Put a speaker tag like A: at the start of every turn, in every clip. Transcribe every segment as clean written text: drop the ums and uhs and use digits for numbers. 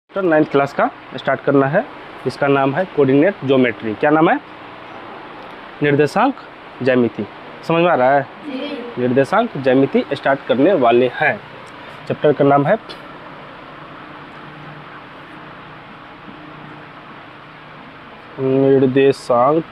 A: 9th class का start करना है। इसका नाम है कोऑर्डिनेट ज्योमेट्री। क्या नाम है? निर्देशांक ज्यामिति। समझ में आ रहा है? निर्देशांक ज्यामिति स्टार्ट करने वाले हैं। चैप्टर का नाम है निर्देशांक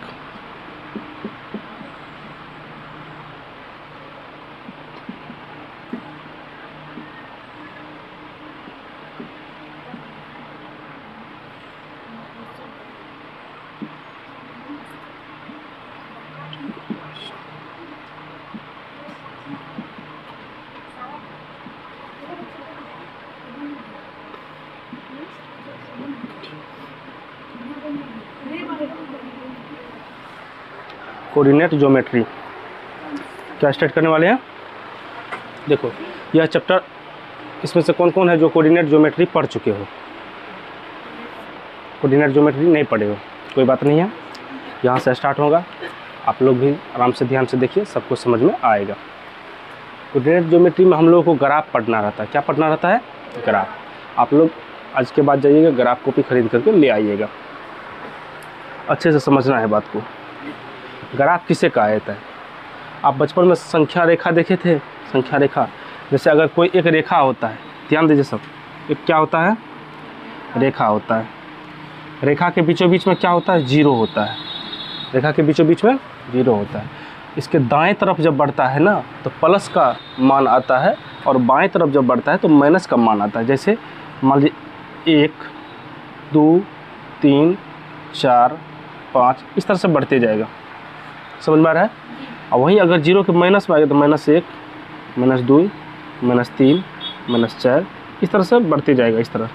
A: कोऑर्डिनेट ज्योमेट्री। क्या स्टार्ट करने वाले हैं? देखो, यह चैप्टर, इसमें से कौन कौन है जो कोऑर्डिनेट ज्योमेट्री पढ़ चुके हो? कोऑर्डिनेट ज्योमेट्री नहीं पढ़े हो, कोई बात नहीं है, यहाँ से स्टार्ट होगा। आप लोग भी आराम से ध्यान से देखिए, सबको समझ में आएगा। कोऑर्डिनेट ज्योमेट्री में हम लोगों को ग्राफ पढ़ना रहता है। क्या पढ़ना रहता है? ग्राफ। आप लोग आज के बाद जाइएगा, ग्राफ कॉपी खरीद करके ले आइएगा। अच्छे से समझना है बात को। ग्राफ किसे कहा जाता है? आप बचपन में संख्या रेखा देखे थे? संख्या रेखा, जैसे अगर कोई एक रेखा होता है, ध्यान दीजिए सब, एक क्या होता है? रेखा होता है। रेखा के बीचों बीच में क्या होता है? जीरो होता है। रेखा के बीचों बीच में जीरो होता है। इसके दाएं तरफ जब बढ़ता है ना तो प्लस का मान आता है, और बाएं तरफ जब बढ़ता है तो माइनस का मान आता है। जैसे मान लीजिए 1 2 3 4 5, इस तरह से बढ़ते जाएगा। समझ में आ रहा है? और वहीं अगर जीरो के माइनस में आएगा तो -1 -2 -3 -4, इस तरह से बढ़ते जाएगा। इस तरह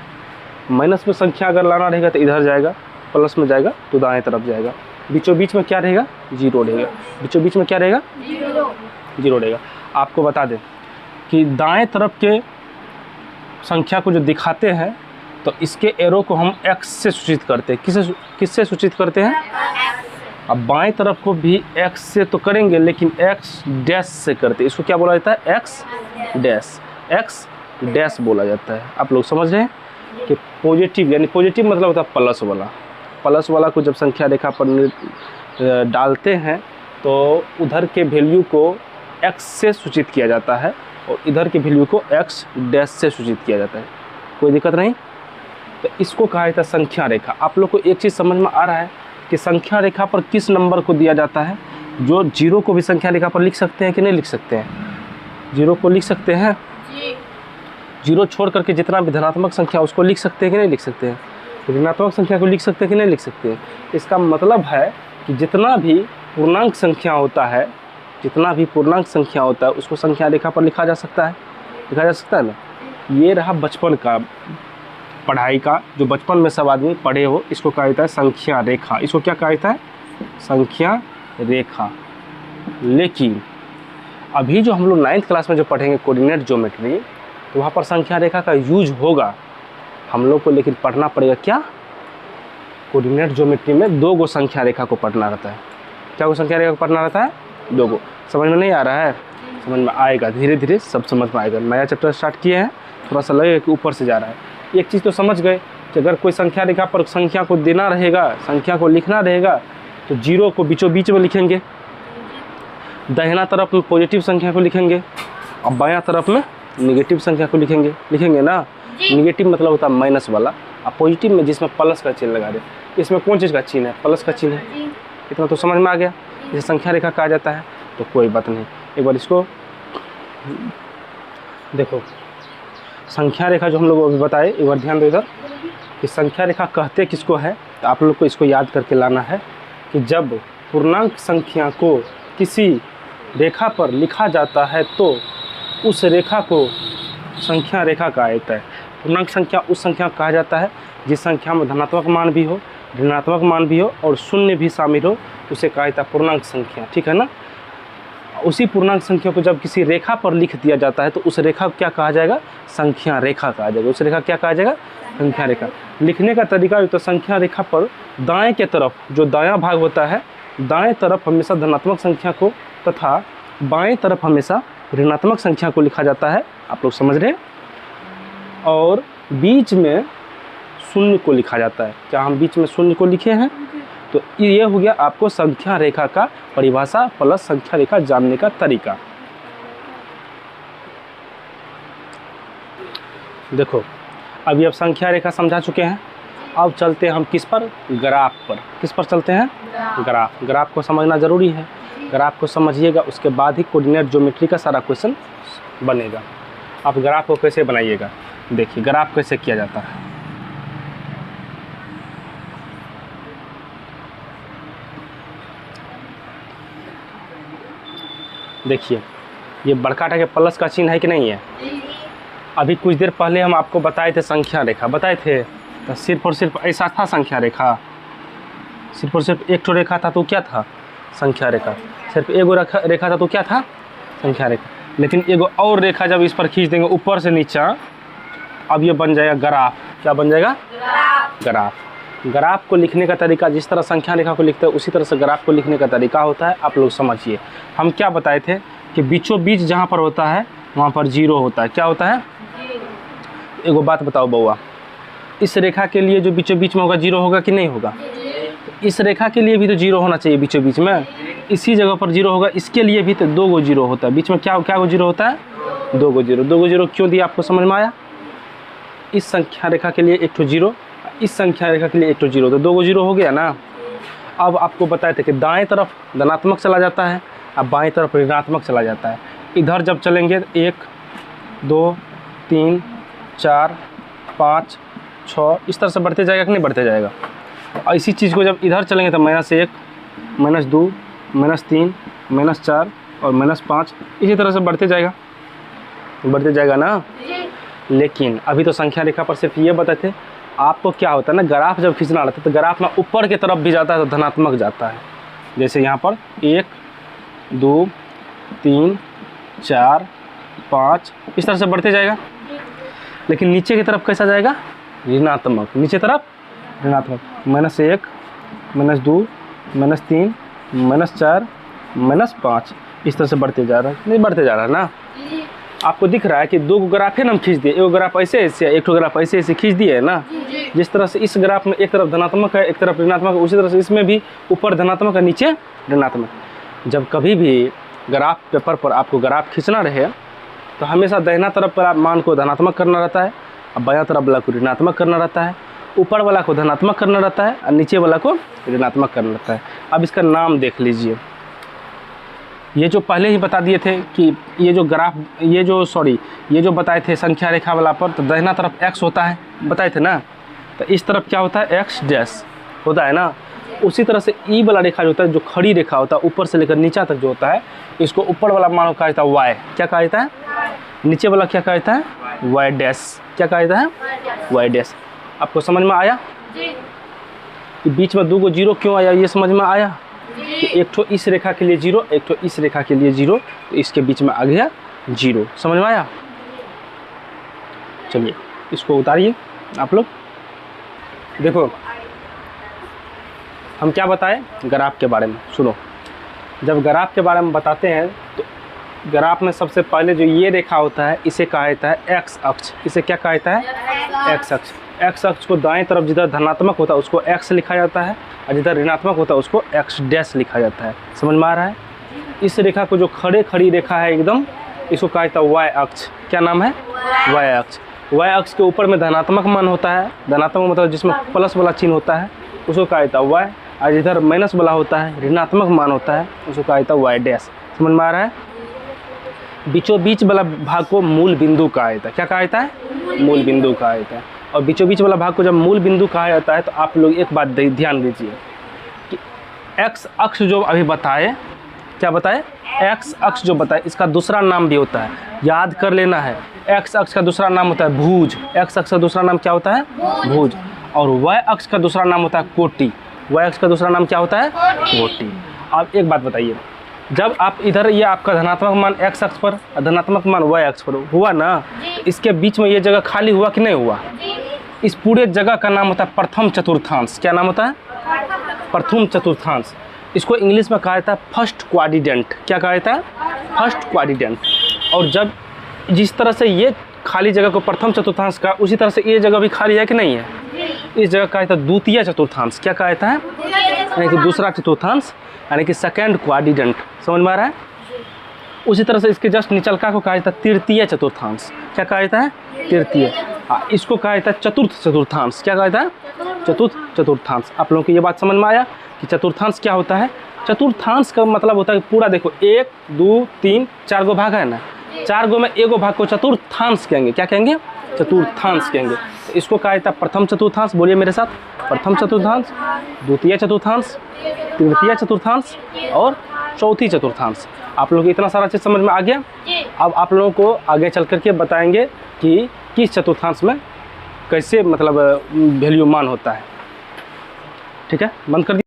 A: माइनस में संख्या अगर लाना रहेगा तो इधर जाएगा, प्लस में जाएगा तो दाएं तरफ जाएगा। बीचों बीच में क्या रहेगा? जीरो रहेगा। बीचों बीच में क्या रहेगा? जीरो रहेगा। आपको बता दें कि दाएं तरफ के संख्या को जो दिखाते हैं तो इसके एरो को हम x से सूचित करते हैं। किससे सूचित करते हैं? अब बाएं तरफ को भी x से तो करेंगे, लेकिन x डैश से करते हैं। इसको क्या बोला जाता है? x dash. x डैश बोला जाता है। आप लोग समझ रहे हैं कि पॉजिटिव, यानी पॉजिटिव मतलब होता है प्लस वाला। प्लस वाला को जब संख्या रेखा पर डालते हैं तो उधर के वैल्यू को x से सूचित किया जाता है, और इधर के वैल्यू को x डैश से सूचित किया जाता है। कोई दिक्कत नहीं। तो इसको कहा जाता है संख्या रेखा। आप लोग को एक चीज़ समझ में आ रहा है कि संख्या रेखा पर किस नंबर को दिया जाता है? जो जीरो को भी संख्या रेखा पर लिख सकते हैं कि नहीं लिख सकते हैं? जीरो को लिख सकते हैं। जीरो छोड़ करके जितना भी धनात्मक संख्या उसको लिख सकते हैं कि नहीं लिख सकते हैं? ऋणात्मक संख्या को लिख सकते हैं कि नहीं लिख सकते हैं? इसका मतलब है कि जितना भी पूर्णांक संख्या होता है, जितना भी पूर्णांक संख्या होता है उसको संख्या रेखा पर लिखा जा सकता है। लिखा जा सकता है ना। ये रहा बचपन का पढ़ाई का, जो बचपन में सब आदमी पढ़े हो, इसको कहा जाता है संख्या रेखा। इसको क्या कहा जाता है? संख्या रेखा। लेकिन अभी जो हम लोग 9th क्लास में जो पढ़ेंगे कोऑर्डिनेट ज्योमेट्री, तो वहाँ पर संख्या रेखा का यूज होगा हम लोग को, लेकिन पढ़ना पड़ेगा क्या? कोऑर्डिनेट ज्योमेट्री में 2 गो संख्या रेखा को पढ़ना रहता है। क्या वो संख्या रेखा को पढ़ना रहता है? 2 गो। समझ में नहीं आ रहा है? समझ में आएगा, धीरे धीरे सब समझ में आएगा। नया चैप्टर स्टार्ट किए हैं, थोड़ा सा लगेगा कि ऊपर से जा रहा है। एक चीज़ तो समझ गए कि अगर कोई संख्या रेखा पर संख्या को देना रहेगा, संख्या को लिखना रहेगा, तो जीरो को बीचों बीच में लिखेंगे, दाहिना तरफ में पॉजिटिव संख्या को लिखेंगे, और बायां तरफ में नेगेटिव संख्या को लिखेंगे ना। नेगेटिव मतलब होता है माइनस वाला, और पॉजिटिव में जिसमें प्लस का चिन्ह लगा दे। इसमें कौन चीज़ का चिन्ह है? प्लस का चिन्ह है। इतना तो समझ में आ गया। इसे संख्या रेखा कहा जाता है। तो कोई बात नहीं, एक बार इसको देखो। संख्या रेखा जो हम लोग अभी बताए, एक बार ध्यान दो इधर कि संख्या रेखा कहते किसको है। तो आप लोग को इसको याद करके लाना है कि जब पूर्णांक संख्या को किसी रेखा पर लिखा जाता है तो उस रेखा को संख्या रेखा कहा जाता है। पूर्णांक संख्या उस संख्या कहा जाता है जिस संख्या में धनात्मक मान भी हो, ऋणात्मक मान भी हो और शून्य भी शामिल हो, उसे कहा जाता है पूर्णांक संख्या। ठीक है ना। उसी पूर्णांक संख्या को जब किसी रेखा पर लिख दिया जाता है तो उस रेखा को क्या कहा जाएगा? संख्या रेखा कहा जाएगा। उस रेखा क्या कहा जाएगा? संख्या रेखा। लिखने का तरीका भी तो संख्या रेखा पर दाएं के तरफ जो दायां भाग होता है, दाएं तरफ हमेशा धनात्मक संख्या को तथा बाएं तरफ हमेशा ऋणात्मक संख्या को लिखा जाता है। आप लोग समझ रहे हैं? और बीच में शून्य को लिखा जाता है। क्या हम बीच में शून्य को लिखे हैं? तो ये हो गया आपको संख्या रेखा का परिभाषा प्लस संख्या रेखा जानने का तरीका। देखो अभी अब संख्या रेखा समझा चुके हैं, अब चलते हैं हम किस पर? ग्राफ पर। किस पर चलते हैं? ग्राफ। ग्राफ को समझना ज़रूरी है, ग्राफ को समझिएगा उसके बाद ही कोऑर्डिनेट ज्योमेट्री का सारा क्वेश्चन बनेगा। आप ग्राफ को कैसे बनाइएगा, देखिए ग्राफ कैसे किया जाता है। देखिए ये बड़का के प्लस का चिन्ह है कि नहीं है? अभी कुछ देर पहले हम आपको बताए थे संख्या रेखा, बताए थे, तो सिर्फ और सिर्फ ऐसा था संख्या रेखा, सिर्फ और सिर्फ एक तो रेखा था तो क्या था? संख्या रेखा। सिर्फ एगो रेखा था तो क्या था? संख्या रेखा। लेकिन एगो और रेखा जब इस पर खींच देंगे ऊपर से नीचा, अब ये बन जाएगा ग्राफ। क्या बन जाएगा? ग्राफ। ग्राफ को लिखने का तरीका जिस तरह संख्या रेखा को लिखते हैं उसी तरह से ग्राफ को लिखने का तरीका होता है। आप लोग समझिए, हम क्या बताए थे कि बीचों बीच जहाँ पर होता है वहाँ पर जीरो होता है। क्या होता है? एगो बात बताओ बउआ, इस रेखा के लिए जो बीचों बीच में होगा जीरो होगा कि नहीं होगा? इस रेखा के लिए भी तो जीरो होना चाहिए बीचों बीच में, इसी जगह पर जीरो होगा, इसके लिए भी तो दो गो जीरो होता है। बीच में क्या गो जीरो होता है? दो गो जीरो। दो गो जीरो क्यों दिया आपको समझ में आया? इस संख्या रेखा के लिए एक तो जीरो, इस संख्या रेखा के लिए एक तो जीरो, तो दो गो जीरो हो गया ना। अब आपको बताए थे कि दाएं तरफ धनात्मक चला जाता है, अब बाएं तरफ ऋणात्मक चला जाता है। इधर जब चलेंगे 1 2 3 4 5 6 इस तरह से बढ़ते जाएगा कि नहीं बढ़ते जाएगा? और इसी चीज़ को जब इधर चलेंगे तो -1 -2 -3 -4 और -5 इसी तरह से बढ़ते जाएगा ना। लेकिन अभी तो संख्या रेखा पर सिर्फ ये बताए थे, आपको क्या होता है ना, ग्राफ जब खींचना रहता है तो ग्राफ में ऊपर की तरफ भी जाता है तो धनात्मक जाता है। जैसे यहाँ पर 1 2 3 4 5 इस तरह से बढ़ते जाएगा। लेकिन नीचे की तरफ कैसा जाएगा? ऋणात्मक। नीचे तरफ ऋणात्मक, -1 -2 -3 -4 -5 इस तरह से बढ़ते जा रहा है। नहीं बढ़ते जा रहा है ना। आपको दिख रहा है कि दो ग्राफ है ना हम खींच दिए, एक ग्राफ ऐसे एक ग्राफ ऐसे खींच दिए है ना। जिस तरह से इस ग्राफ में एक तरफ धनात्मक है एक तरफ ऋणात्मक है, उसी तरह से इसमें भी ऊपर धनात्मक है नीचे ऋणात्मक। जब कभी भी ग्राफ पेपर पर आपको ग्राफ खींचना रहे तो हमेशा दाहिना तरफ पर आप मान को धनात्मक करना रहता है, और बायां तरफ वाला को ऋणात्मक करना रहता है, ऊपर वाला को धनात्मक करना रहता है और नीचे वाला को ऋणात्मक करना रहता है। अब इसका नाम देख लीजिए, ये जो पहले ही बता दिए थे कि ये जो ग्राफ ये जो बताए थे संख्या रेखा वाला पर, तो दाहिना तरफ x होता है, बताए थे ना। तो इस तरफ क्या होता है? x डैश होता है ना। उसी तरह से ई वाला रेखा जो होता है, जो खड़ी रेखा होता है ऊपर से लेकर नीचा तक जो होता है, इसको ऊपर वाला मान कहा जाता है y। क्या कहा जाता है? नीचे वाला क्या कहा जाता है? y dash. क्या कहा जाता है? y dash. आपको समझ में आया कि बीच में दो गो जीरो क्यों आया? ये समझ में आया कि एक तो इस रेखा के लिए जीरो, एक तो इस रेखा के लिए जीरो, तो इसके बीच में आ गया जीरो। समझ में आया? चलिए इसको उतारिए आप लोग। देखो हम क्या बताएं ग्राफ के बारे में, सुनो। जब ग्राफ के बारे में बताते हैं तो ग्राफ में सबसे पहले जो ये रेखा होता है इसे कहा जाता है एक्स अक्ष। इसे क्या कहा जाता है? एक्स अक्ष। एक्स अक्ष को दाएं तरफ जिधर धनात्मक होता है उसको एक्स लिखा जाता है, और जिधर ऋणात्मक होता है उसको एक्स डैश लिखा जाता है। समझ में आ रहा है? इस रेखा को जो खड़ी रेखा है एकदम, इसको कहा जाता है वाई अक्ष। क्या नाम है? वाई अक्ष। वाई अक्ष के ऊपर में धनात्मक मान होता है, धनात्मक मतलब जिसमें प्लस वाला चिन्ह होता है उसको कहा जाता है वाई, और जिधर माइनस वाला होता है ऋणात्मक मान होता है उसको कहा जाता है वाई डैश। समझ में आ रहा है? बीचों बीच वाला भाग को मूल बिंदु कहा जाता है। क्या कहा जाता है? मूल बिंदु कहा जाता है। और बीचों बीच वाला भाग को जब मूल बिंदु कहा जाता है तो आप लोग एक बात ध्यान दीजिए कि एक्स अक्ष जो अभी बताए, क्या बताए? एक्स अक्ष जो बताए इसका दूसरा नाम भी होता है, याद कर लेना है। एक्स अक्ष का दूसरा नाम होता है भुज। एक्स अक्ष का दूसरा नाम क्या होता है? भुज। और वाई अक्ष का दूसरा नाम होता है कोटि। वाई अक्ष का दूसरा नाम क्या होता है? कोटि। अब एक बात बताइए, जब आप इधर ये आपका धनात्मक मान एक्स अक्ष पर और धनात्मक मान वाई अक्ष पर हुआ ना, इसके बीच में ये जगह खाली हुआ कि नहीं हुआ? इस पूरे जगह का नाम होता है प्रथम चतुर्थांश। क्या नाम होता है? प्रथम चतुर्थांश। इसको इंग्लिश में कहा जाता है फर्स्ट क्वाड्रेंट। क्या कहा जाता है? First quadrant. और जब जिस तरह से ये खाली जगह को प्रथम चतुर्थांश का, उसी तरह से ये जगह भी खाली है कि नहीं है? इस जगह कहा जाता है द्वितीय चतुर्थांश। क्या कहा जाता है? यानी कि दूसरा चतुर्थांश, यानी कि सेकेंड क्वाड्रिडेंट। समझ में आ रहा है? उसी तरह से इसके जस्ट निचलका को कहा जाता है तृतीय चतुर्थांश। क्या कहा जाता है? तृतीय। इसको कहा जाता है चतुर्थ चतुर्थांश। क्या कहा जाता है? चतुर्थ चतुर्थांश। आप लोगों को ये बात समझ में आया कि चतुर्थांश क्या होता है? चतुर्थांश का मतलब होता है कि पूरा देखो 1 2 3 4 गो भाग है ना, 4 गो में एगो भाग को चतुर्थांश कहेंगे। क्या कहेंगे? चतुर्थांश कहेंगे। तो इसको कहा जाता है प्रथम चतुर्थांश। बोलिए मेरे साथ, प्रथम चतुर्थांश, द्वितीय चतुर्थांश, तृतीय चतुर्थांश और चौथी चतुर्थांश। आप लोग इतना सारा चीज़ समझ में आ गया। अब आप लोगों को आगे चल करके बताएंगे कि किस चतुर्थांश में कैसे मतलब वैल्यू मान होता है। ठीक है, बंद कर